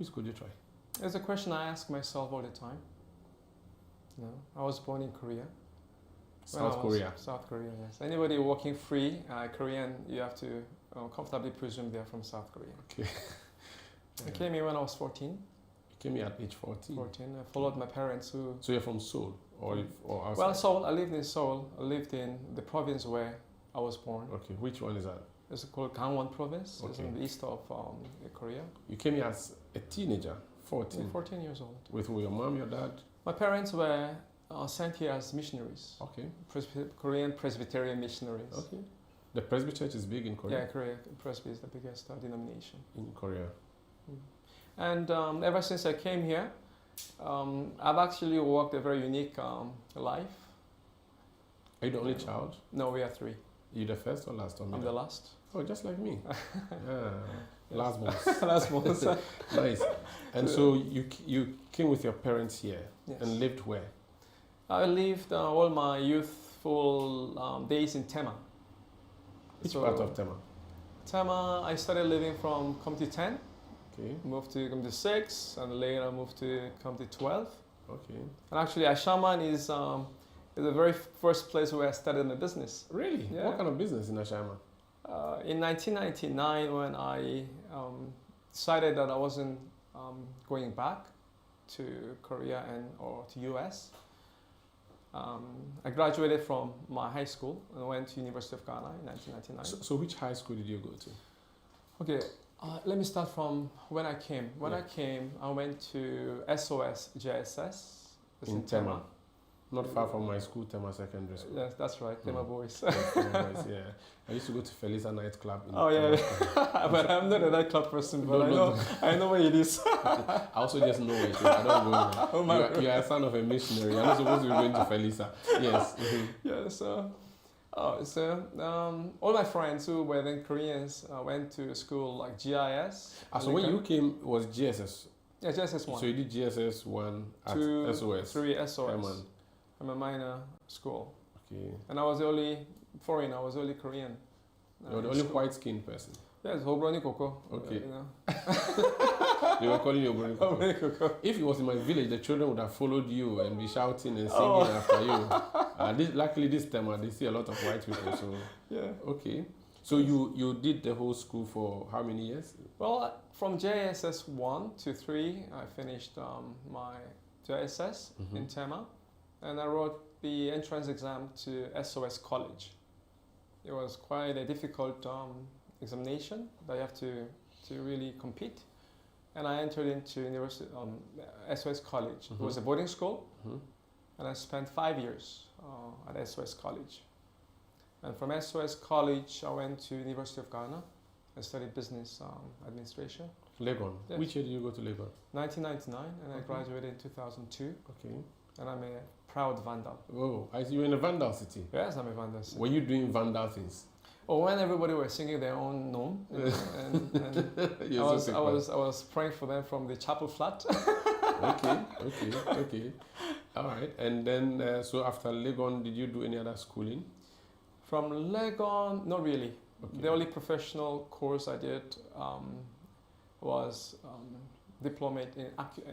Which Kojo Choi? It's a question I ask myself all the time. You know, I was born in Korea. South Korea. South Korea, yes. Anybody walking free, Korean, you have to comfortably presume they're from South Korea. Okay. I came here when I was 14. You came here at age 14? 14. I followed my parents who... So you're from Seoul or outside? Well, Seoul. I lived in Seoul. I lived in the province where I was born. Okay. Which one is that? It's called Ghanaian province. Okay. It's in the east of Korea. You came here as a teenager, 14? 14 years old. With who, your mom, your dad? My parents were sent here as missionaries. Okay. Korean Presbyterian missionaries. Okay. The Presby Church is big in Korea? Yeah, Korea. Presby is the biggest denomination. In Korea. And ever since I came here, I've actually walked a very unique life. Are you the only child? No, we are 3. You the first or last? Or I'm the last. Oh, just like me. Yeah. Yes. Last boss. Last boss. Nice. And so you came with your parents here. Yes. And lived where? I lived all my youthful days in Tema. Which part of Tema? Tema, I started living from Community 10. Okay. Moved to Community 6, and later moved to Community 12. Okay. And actually, Ashaman is the very first place where I started my business. Really? Yeah. What kind of business in Ashama? In 1999, when I decided that I wasn't going back to Korea or to US, I graduated from my high school and went to University of Ghana in 1999. So which high school did you go to? Okay, let me start from when I came. When I came, I went to SOS JSS. It's in Tema. Not far from my school, Tema Secondary School. Yes, that's right, Tema Boys. Tema Boys, yeah. I used to go to Felisa nightclub. In But I'm not a nightclub person, but I know where it is. I also just know it. I don't go there. Oh my God. You are a son of a missionary. You're not supposed to be going to Felisa. Yes. Yeah, so all my friends who were then Koreans went to school like GIS. So when you came, it was GSS? Yeah, GSS 1. So you did GSS 1 at 2, SOS? 3 SOS. Amen. I'm a minor school. Okay. And I was the only foreigner, I was the only Korean. You're the only white-skinned person? Yes, Hobroni Koko. Okay. You know. They were calling you Obroni Koko. Hobroni Koko. If it was in my village, the children would have followed you and be shouting and singing after you. Luckily this time, they see a lot of white people. So yeah. Okay. So you did the whole school for how many years? Well, from JSS 1 to 3, I finished my JSS in Tema, and I wrote the entrance exam to SOS College. It was quite a difficult examination that you have to really compete. And I entered into University SOS College. It was a boarding school, and I spent 5 years at SOS College. And from SOS College, I went to University of Ghana. I studied business administration. Legon. Yes. Which year did you go to Legon? 1999, and I graduated in 2002. Okay. And I'm a proud Vandal. Oh, you were in a Vandal city? Yes, I'm a Vandal city. Were you doing Vandal things? Oh, when everybody was singing their own nom, and I was praying for them from the chapel flat. Okay. All right. And then, so after Legon, did you do any other schooling? From Legon, not really. Okay. The only professional course I did was diploma in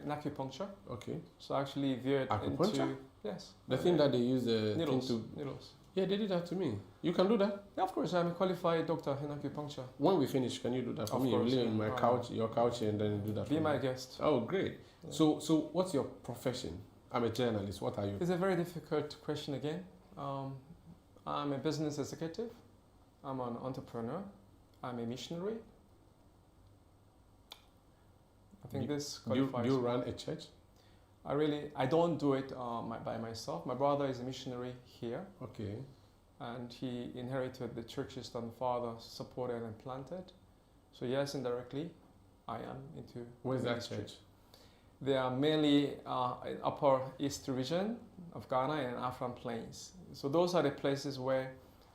acupuncture. Okay. So I actually veered into yes. The thing that they use the needles. thing to Needles. Yeah, they did that to me. You can do that? Yeah, of course. I'm a qualified doctor in acupuncture. When we finish, can you do that for me? Course, you lay on my couch, your couch, and then you do that. Be my guest. Oh, great. Yeah. So what's your profession? I'm a journalist. What are you? It's a very difficult question again. I'm a business executive. I'm an entrepreneur. I'm a missionary. I think this qualifies. Do you run a church? I don't do it by myself. My brother is a missionary here. Okay. And he inherited the churches that my father supported and planted. So yes, indirectly, I am into Where's that ministry. church? They are mainly in upper east region of Ghana and Afram Plains. So those are the places where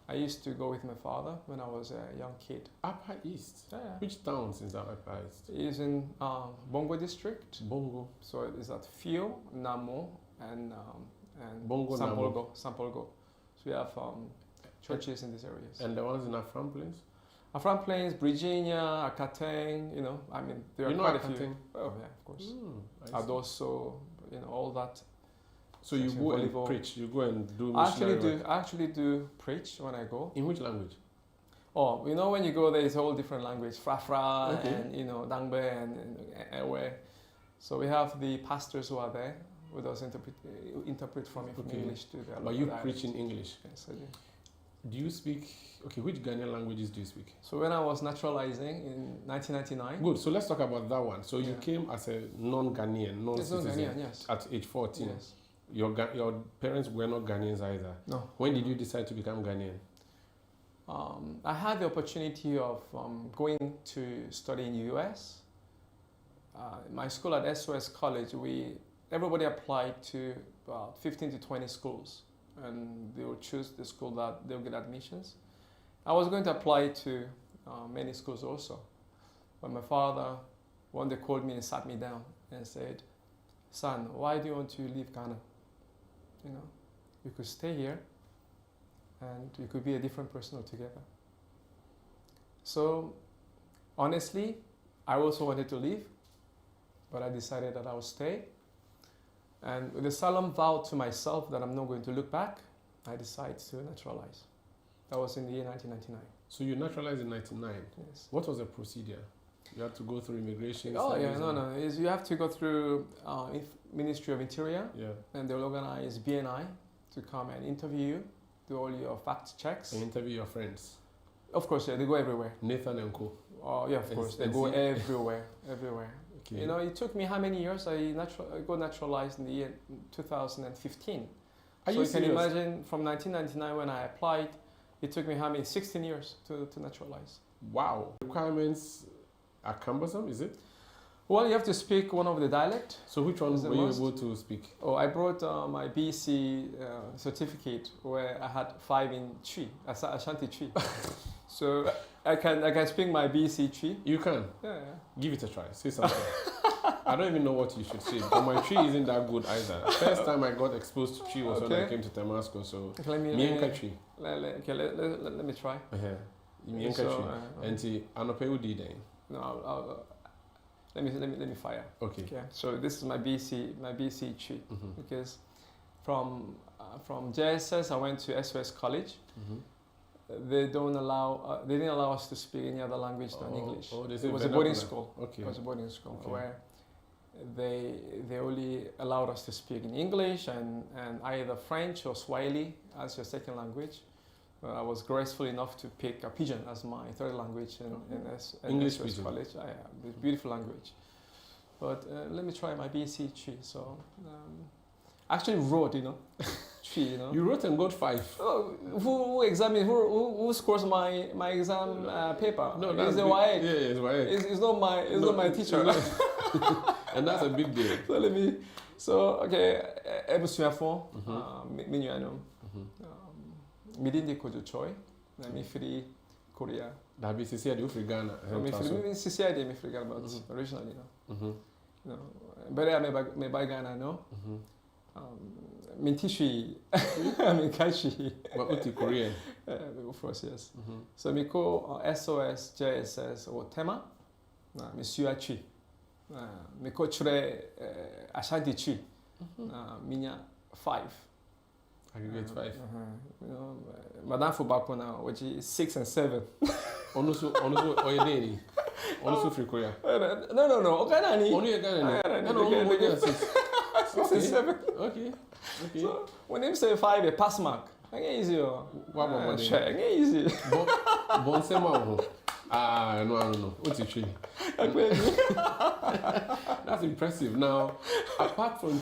I used to go with my father when I was a young kid. Upper East? Yeah. Which towns is that Upper East? It's in Bongo district. Bongo. So it's at Fio, Namo, and Bongo, Sampolgo. So we have churches in these areas. And the ones in Afram Plains? Afram Plains, Virginia, Akateng, I mean, there are You know quite a Akateng? few. Oh, yeah, of course. I see. Adoso, all that. So you Section go and volleyball. preach. You go and do I missionary work. actually do preach when I go. In which language? Oh, when you go there, it's a whole different language. Fra, Okay. and, Dangbe and Ewe. So we have the pastors who are there with us interpret from Okay. English to the But you dialect. preach in English. Yes, I do. Do you speak? Okay, which Ghanaian languages do you speak? So when I was naturalizing in 1999. Good. So let's talk about that one. So you Yeah. came as a non-Ghanaian, It's not non-citizen Ghanaian, yes. at age 14. Yes. Your parents were not Ghanaians either. No. When did you decide to become Ghanaian? I had the opportunity of going to study in the US. My school at SOS College, everybody applied to about 15 to 20 schools, and they would choose the school that they'll get admissions. I was going to apply to many schools also, but my father one day called me and sat me down and said, "Son, why do you want to leave Ghana? You could stay here and you could be a different person altogether." So, honestly, I also wanted to leave, but I decided that I would stay. And with a solemn vow to myself that I'm not going to look back, I decided to naturalize. That was in the year 1999. So you naturalized in 99. Yes. What was the procedure? You had to go through immigration. Oh yeah, studies no, and- no. You have to go through Ministry of Interior, Yeah. and they'll organize BNI to come and interview you, do all your fact checks. And interview your friends. Of course, yeah, they go everywhere. Nathan and Co. Oh yeah, of And- course, they and go see- everywhere, everywhere. Okay. It took me how many years? I got naturalized in the year 2015. Are So you you can serious? imagine from 1999 when I applied, it took me how many? 16 years to naturalize. Wow. Requirements are cumbersome, is it? Well, you have to speak one of the dialect. So which one Is it were you must? able to speak? Oh, I brought my BC certificate where I had 5 in Chi, Ashanti Chi. So I can speak my BC Chi. You can. Yeah. Give it a try. Say something. I don't even know what you should say, but my tree isn't that good either. First time I got exposed to tree was when I Okay. came to Damascus, so Okay, let me tree. let me try. Mienka So, tree. And see, anope udi then. No, let me fire. Okay. Okay. So this is my BC Chi Mhm. because from JSS I went to SOS College. Mhm. They didn't allow us to speak any other language than English. Oh, they say It was a boarding vernacular. school. Okay. It was a boarding school Okay. where they only allowed us to speak in English and either French or Swahili as your second language. I was graceful enough to pick a Pidgin as my third language in English SOS Pidgin. College. It's a beautiful language. But let me try my BC Chi. So actually wrote, Chi, You wrote and got 5. Oh, who examines? Who scores my exam paper? No, It's the big. YA. Yeah, it's YA. It's not my teacher. And that's a big deal. Okay, ebusuafo, Mhm. minuano, Mhm. midindi Kojo Choi, na mi free Korea. That be sincere, you free Ghana. Mi free CCID mi free Ghana, but Mhm. originally Mhm. But I me by Ghana no. Mhm. Mintishi, minkashi. But uti Korean. Of course, yes. Mhm. So mi ko SOS, JSS or Tema, mi sua chi. Mi ko chure Ashanti chi. Minya 5. Aggregate 5. Madam for back na which is 6 and 7. Onusu oyedeni. Onusu free Korea. No. Okay, nani. Only a Ghana. Ghana, No, okay, only okay. 6. 6 and 7. Okay. So when him say 5, a pass mark. Ain't easy. What about Sure, ain't easy. Bonsema ho. No. Uti tree. That's impressive. Now, apart from